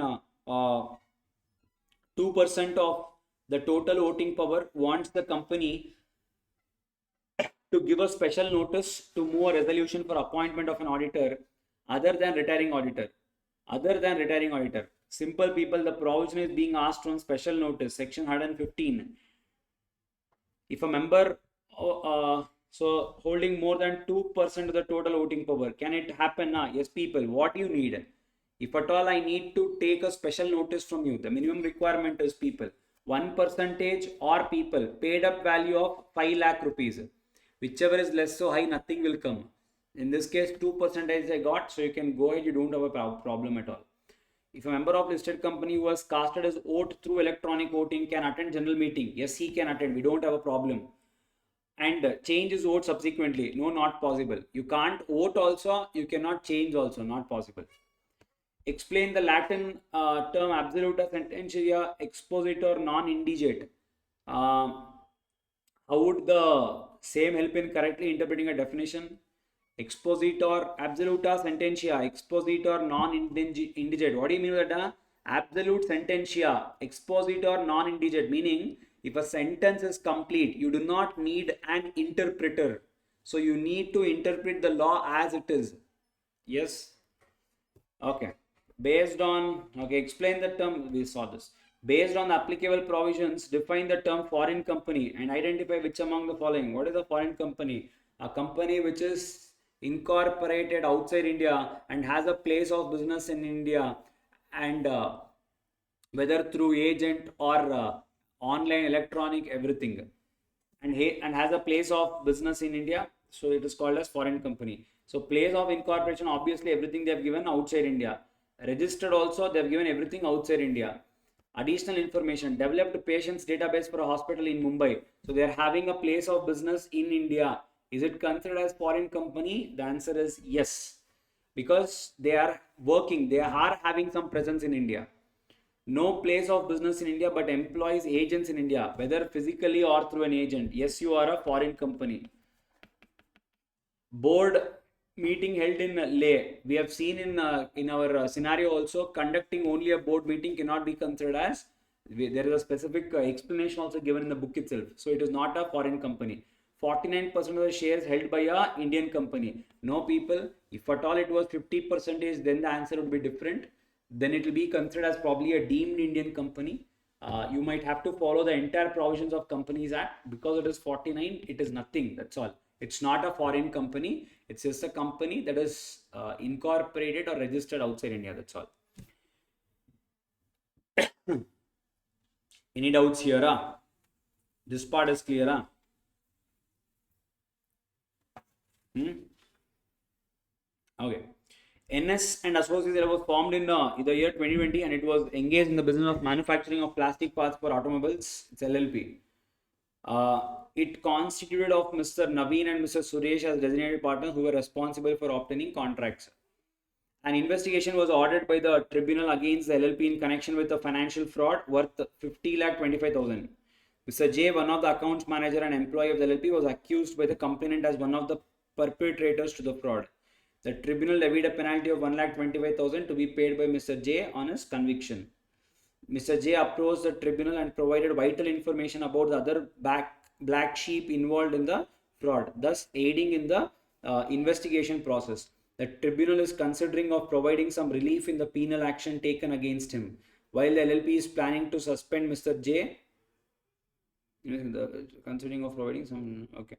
S1: 2% of the total voting power wants the company to give a special notice to move a resolution for appointment of an auditor other than retiring auditor. Simple people, the provision is being asked on special notice, section 115. If a member so holding more than 2% of the total voting power, can it happen? Yes, people, what you need? If at all I need to take a special notice from you, the minimum requirement is people. 1% or people, paid up value of 5 lakh rupees. Whichever is less so high, nothing will come. In this case, 2% I got, so you can go ahead, you don't have a problem at all. If a member of listed company who has casted his vote through electronic voting can attend general meeting, yes, he can attend, we don't have a problem. And change his vote subsequently, no, not possible. You can't vote also, you cannot change also, not possible. Explain the Latin term absoluta sententia expositor non indigit. How would the same help in correctly interpreting a definition? Expositor absoluta sententia, expositor non indigit. What do you mean by that? Absolute sententia, expositor non indigit, meaning if a sentence is complete, you do not need an interpreter. So you need to interpret the law as it is. Yes. Okay. Based on, explain the term, we saw this. Based on the applicable provisions, define the term foreign company and identify which among the following. What is a foreign company? A company which is incorporated outside India and has a place of business in India, and whether through agent or online, electronic, everything, and has a place of business in India. So it is called as foreign company. So place of incorporation, obviously everything they have given outside India. Registered also, they have given everything outside India. Additional information, developed patients database for a hospital in Mumbai. So they are having a place of business in India. Is it considered as foreign company? The answer is yes, because they are working, they are having some presence in India. No place of business in India but employs agents in India, whether physically or through an agent. Yes, you are a foreign company. Board meeting held in Leh. We have seen in our scenario also, conducting only a board meeting cannot be considered as, there is a specific explanation also given in the book itself. So it is not a foreign company. 49% of the shares held by a Indian company. No, people, if at all it was 50%, then the answer would be different. Then it will be considered as probably a deemed Indian company. You might have to follow the entire provisions of Companies Act. Because it is 49, it is nothing, that's all. It's not a foreign company. It's just a company that is incorporated or registered outside India. That's all. Any doubts here? This part is clear. Okay. NS and Associates was formed in the year 2020 and it was engaged in the business of manufacturing of plastic parts for automobiles. It's LLP. It constituted of Mr. Naveen and Mr. Suresh as designated partners who were responsible for obtaining contracts. An investigation was ordered by the tribunal against the LLP in connection with a financial fraud worth 50,25,000. Mr. J, one of the accounts manager and employee of the LLP, was accused by the complainant as one of the perpetrators to the fraud. The tribunal levied a penalty of 1,25,000 to be paid by Mr. J on his conviction. Mr. J approached the tribunal and provided vital information about the other black sheep involved in the fraud, thus aiding in the investigation process. The tribunal is considering of providing some relief in the penal action taken against him. While the LLP is planning to suspend Mr. J, considering of providing some, okay.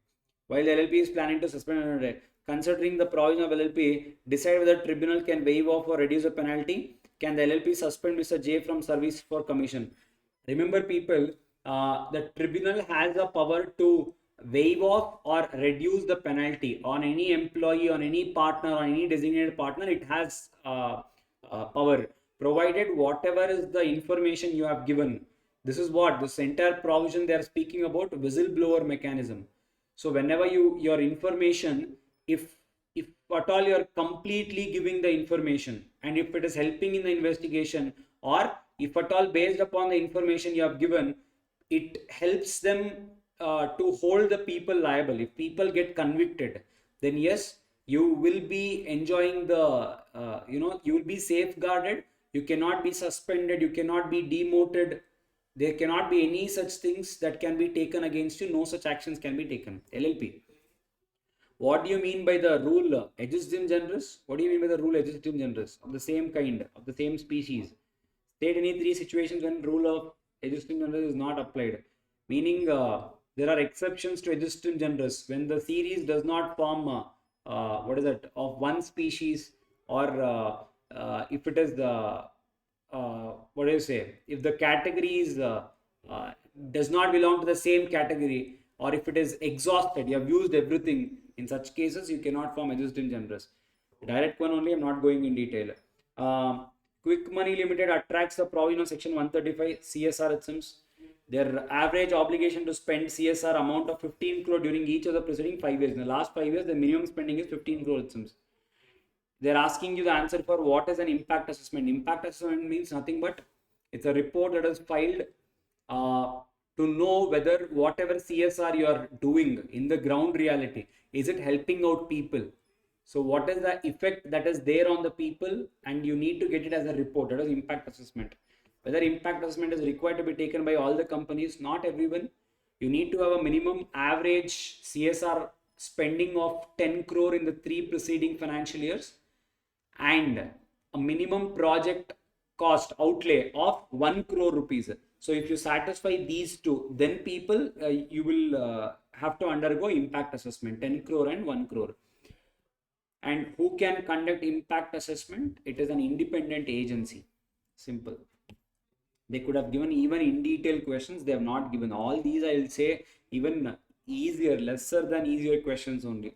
S1: While the LLP is planning to suspend, considering the provision of LLP, decide whether tribunal can waive off or reduce the penalty. Can the LLP suspend Mr. J from service for commission? Remember, people, the tribunal has the power to waive off or reduce the penalty on any employee, on any partner, on any designated partner. It has power, provided whatever is the information you have given. This is what this entire provision they are speaking about, whistleblower mechanism. So whenever your information, if at all you are completely giving the information, and if it is helping in the investigation, or if at all based upon the information you have given, it helps them to hold the people liable. If people get convicted, then yes, you will be enjoying the you will be safeguarded. You cannot be suspended, you cannot be demoted, there cannot be any such things that can be taken against you. No such actions can be taken. LLP. What do you mean by the rule ejusdem generis? What do you mean by the rule ejusdem generis? Of the same kind, of the same species. State any three situations when rule of ejusdem generis is not applied. Meaning there are exceptions to ejusdem generis when the series does not form what is that, of one species, or if it is the what do you say, if the category is does not belong to the same category, or if it is exhausted, you have used everything, in such cases you cannot form ejusdem generis. Direct one only, I'm not going in detail. Quick Money Limited attracts the provision of section 135 CSR, it seems. Their average obligation to spend CSR amount of 15 crore during each of the preceding 5 years. In the last 5 years, the minimum spending is 15 crore, it seems. They're asking you the answer for what is an impact assessment. Impact assessment means nothing but it's a report that is filed to know whether whatever CSR you are doing in the ground reality, is it helping out people? So what is the effect that is there on the people, and you need to get it as a report. That is impact assessment. Whether impact assessment is required to be taken by all the companies, not everyone. You need to have a minimum average CSR spending of 10 crore in the 3 preceding financial years, and a minimum project cost outlay of 1 crore rupees. So if you satisfy these two, then people you will have to undergo impact assessment, 10 crore and 1 crore. And who can conduct impact assessment? It is an independent agency. Simple. They could have given even in detail questions. They have not given. All these, I will say, even easier, lesser than easier questions only.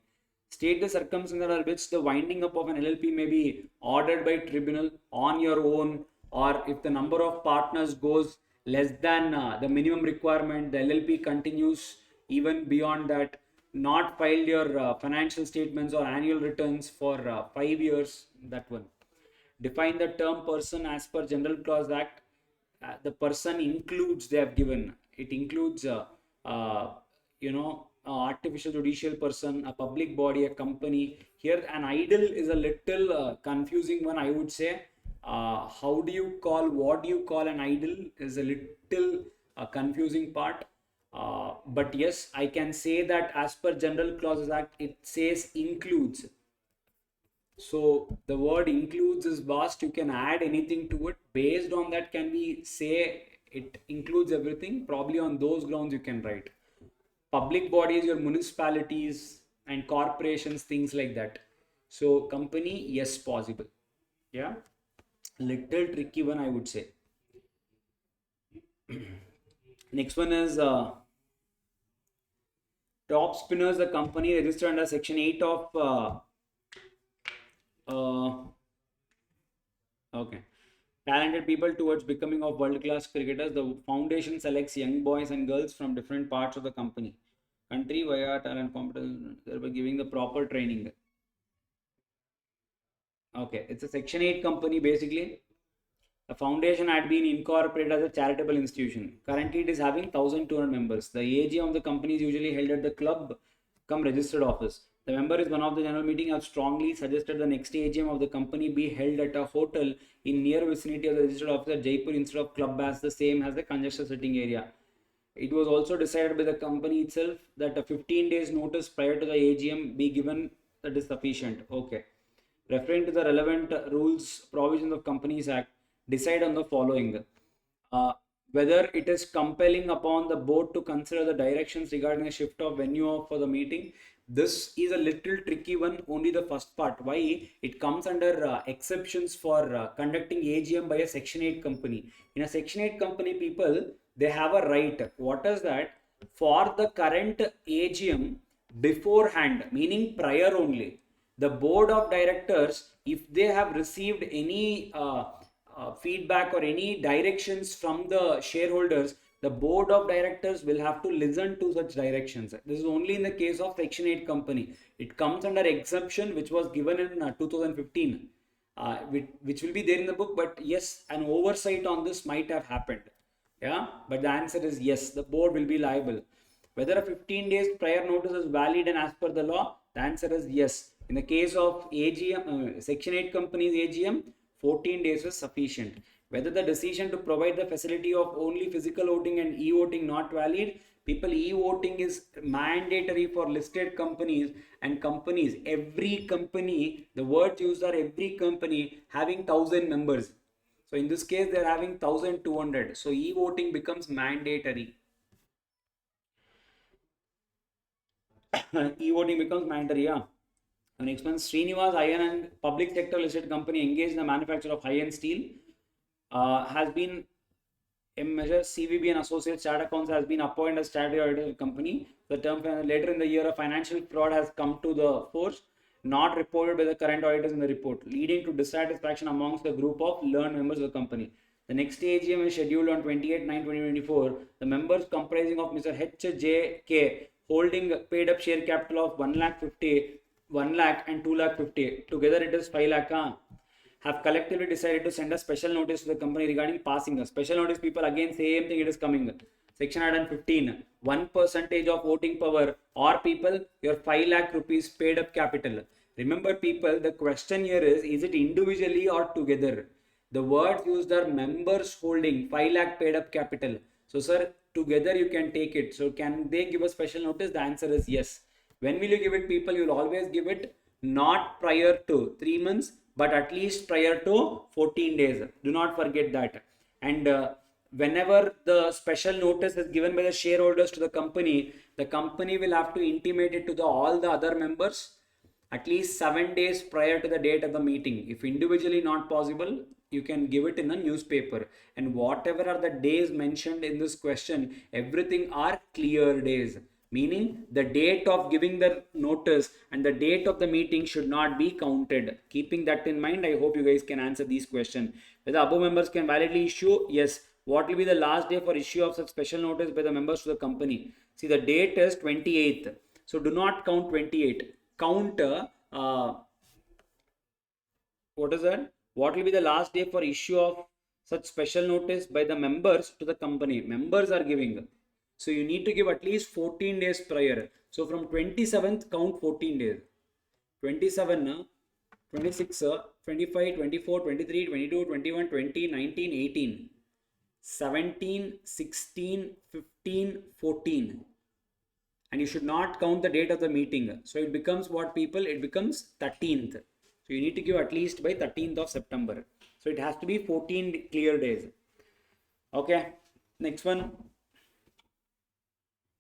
S1: State the circumstances under which the winding up of an LLP may be ordered by tribunal on your own, or if the number of partners goes less than the minimum requirement, the LLP continues even beyond that. Not filed your financial statements or annual returns for 5 years, that one. Define the term person as per General Clause Act. The person includes, they have given, it includes artificial judicial person, a public body, a company. Here an idle is a little confusing one, I would say. How do you call, what do you call an idle is a little confusing part. But yes, I can say that as per General Clauses Act, it says includes. So the word includes is vast. You can add anything to it. Based on that, can we say it includes everything? Probably on those grounds you can write. Public bodies, your municipalities and corporations, things like that. So company, yes, possible. Yeah, little tricky one, I would say. Next one is top spinners, the company registered under section 8 of okay, talented people towards becoming of world-class cricketers. The foundation selects young boys and girls from different parts of the country via talent competition, thereby giving the proper training. Okay, it's a section 8 company basically. The foundation had been incorporated as a charitable institution. Currently, it is having 1,200 members. The AGM of the company is usually held at the club come registered office. The member is one of the general meeting have strongly suggested the next AGM of the company be held at a hotel in near vicinity of the registered office at Jaipur instead of club as the same as the congested sitting area. It was also decided by the company itself that a 15 days notice prior to the AGM be given, that is sufficient. Okay. Referring to the relevant rules, provisions of Companies Act, decide on the following. Uh, Whether it is compelling upon the board to consider the directions regarding a shift of venue for the meeting. This is a little tricky one, only the first part. Why? It comes under exceptions for conducting AGM by a Section 8 company. In a Section 8 company, people, they have a right. What is that? For the current AGM beforehand, meaning prior only, the board of directors, if they have received any feedback or any directions from the shareholders, the board of directors will have to listen to such directions. This is only in the case of Section 8 company. It comes under exemption which was given in 2015, which will be there in the book, but yes, an oversight on this might have happened. Yeah, but the answer is yes, the board will be liable. Whether a 15 days prior notice is valid and as per the law, the answer is yes. In the case of AGM, Section 8 companies AGM, 14 days is sufficient. Whether the decision to provide the facility of only physical voting and e-voting not valid, people, e-voting is mandatory for listed companies and companies. Every company, the words used are every company having 1000 members. So in this case, they are having 1200. So e-voting becomes mandatory. E-voting becomes mandatory, yeah. Next one, Srinivas Iron and public sector listed company engaged in the manufacture of high-end steel has been a measure. CVB and Associates Chartered Accounts has been appointed as statutory auditor company. The term later in the year of financial fraud has come to the force, not reported by the current auditors in the report, leading to dissatisfaction amongst the group of learned members of the company. The next AGM is scheduled on 28/9/2024. The members comprising of Mr. HJK holding paid up share capital of 1,50,000, 1 lakh and 2 lakh 50. Together it is 5 lakh. Have collectively decided to send a special notice to the company regarding passing a special notice. People, again same thing, it is coming. Section 115, 1% of voting power, or people, your 5 lakh rupees paid up capital. Remember people, the question here is it individually or together? The words used are members holding 5 lakh paid up capital. So sir, together you can take it. So can they give a special notice? The answer is yes. When will you give it, people? You'll always give it not prior to 3 months, but at least prior to 14 days. Do not forget that. And whenever the special notice is given by the shareholders to the company will have to intimate it to all the other members at least 7 days prior to the date of the meeting. If individually not possible, you can give it in the newspaper. And whatever are the days mentioned in this question, everything are clear days. Meaning the date of giving the notice and the date of the meeting should not be counted. Keeping that in mind, I hope you guys can answer these questions. Whether above members can validly issue? Yes. What will be the last day for issue of such special notice by the members to the company? See, the date is 28th. So do not count 28. Count what is that? What will be the last day for issue of such special notice by the members to the company? Members are giving. So you need to give at least 14 days prior. So from 27th, count 14 days. 27, 26, 25, 24, 23, 22, 21, 20, 19, 18, 17, 16, 15, 14. And you should not count the date of the meeting. So it becomes what, people? It becomes 13th. So you need to give at least by 13th of September. So it has to be 14 clear days. Okay. Next one.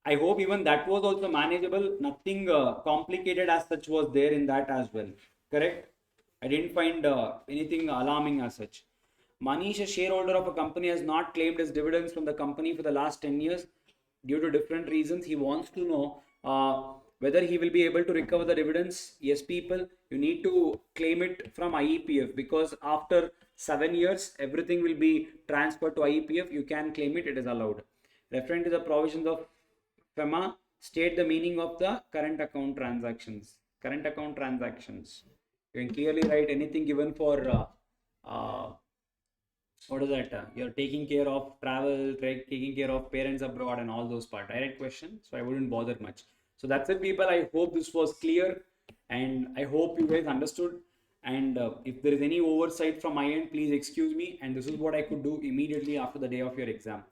S1: I hope even that was also manageable. Nothing complicated as such was there in that as well. Correct? I didn't find anything alarming as such. Manish, a shareholder of a company, has not claimed his dividends from the company for the last 10 years due to different reasons. He wants to know whether he will be able to recover the dividends. Yes, people, you need to claim it from IEPF because after 7 years, everything will be transferred to IEPF. You can claim it. It is allowed. Referring to the provisions of FEMA, state the meaning of the current account transactions. Current account transactions. You can clearly write anything given for what is that? You're taking care of travel, taking care of parents abroad and all those part. Direct question. So I wouldn't bother much. So that's it, people. I hope this was clear. and I hope you guys understood. And if there is any oversight from my end, please excuse me. And this is what I could do immediately after the day of your exam.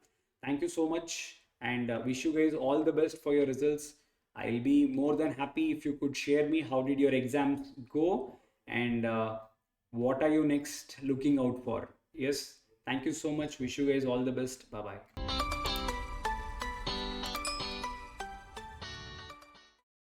S1: Thank you so much, and wish you guys all the best for your results. I'll be more than happy if you could share me how did your exams go, and what are you next looking out for. Yes, thank you so much. Wish you guys all the best. Bye bye.